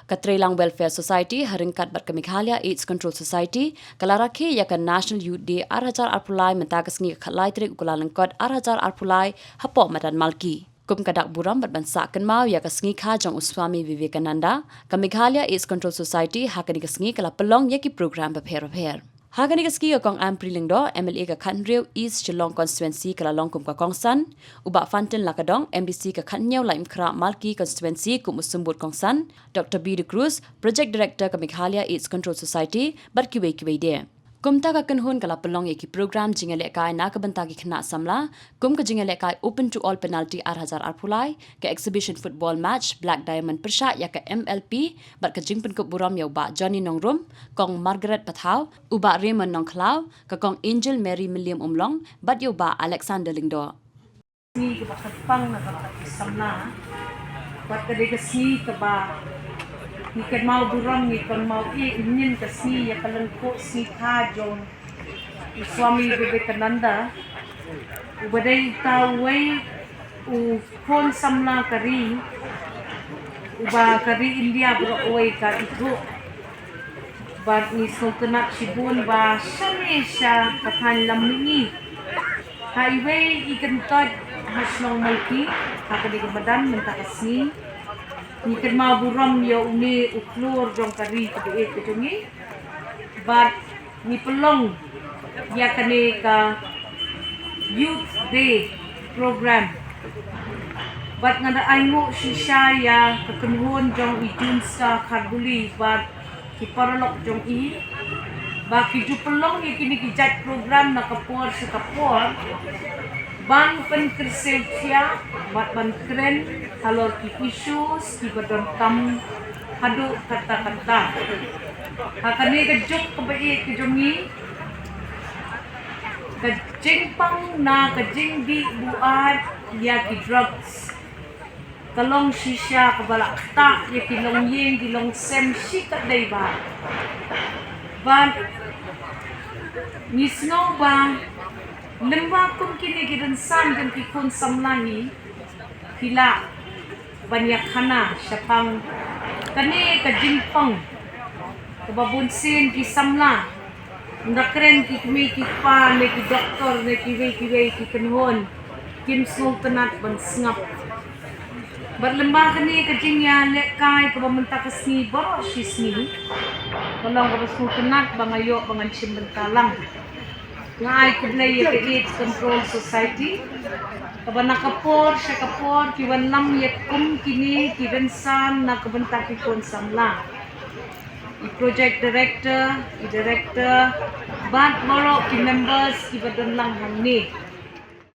Katrelang Welfare Society haringkat bat kemikhalia AIDS Control Society kala Rakhe yakan National Youth Day arhajar arpulai mentakas ngi khalai trik ukulalengkot arhajar arpulai hapok madan malki. Kum kadak buram bat bansa kenmau ya kasngi kha jong Uswami Vivekananda kemikhalia AIDS Control Society hakani kasngi kala pelong yaki program bapher. Hakani kaski kong Ampriling do MLA ka Khanreu East Shillong constituency kala longkum ka Kongsan uba Fantin Lakadong MDC ka Khannyau Laim Khra Malki constituency kum usumbut Kongsan Dr. B. De Cruz Project Director ka Meghalaya AIDS Control Society barkiwe de. Kumta ka kanhun kala pelong yaki program jingale kai na ka banta ki khna samla kum ka jingale kai open to all penalty arhajar arpulai ka exhibition football match Black Diamond persha ya ka MLP bar ka jingpen ko buram ya ba Johnny Nongrum kong Margaret Pathau uba Raymond Nongklau ka kong Angel Mary William Umlong bat yo ba Alexander Lingdo ni ka bakapang na samla bat ka de kasi ka ba ikan mau buram ikan mau ingin kasi ya kalengko si kajong Swami Vivekananda ubadai tawai u kon samla kari uba kari India beroi ka itu bar ni sultanat Shibun ba shanesha kathan lamni highway ikan tad hasnong malki kakadi kemadan mentakasi ikan mau buram ya uni uklur jong kari kede kejongi bar ni pelong ya kane ka youth day program bat ngada aingo shisha ya kekenhun jong ijun sa kharbuli bar ki paralok jong i ba ki ju pelong ya kini ki jat program na kapor sa kapor ban pen kerselsia bat ban keren halor ki issues ki badon tam hadu kata-kata hakane kejuk kebai kejongi kejingpang na kejing di buat ya ki drugs kalong shisha kabala ta ya ki long yeng ki long sem shi kadai ba ban nisno ba lemba kum kini gidan san dan kikun samlahi hila banyak khana syapang kani kajingpang kababunsin ki samla ndakren ki kmi ki pa ne ki doktor ne ki we ki kenhon kim sultanat ban sngap berlemba kani kajingya lekai kabamenta kasni baro sisni kolong kabasultanat bangayo bangan simbentalang ngai kublay ya AIDS Control Society kabana kapor sa kapor kiwan lam yakum kini kibensan na kabanta ki kon samla i project director ban moro ki members ki badon lang hamni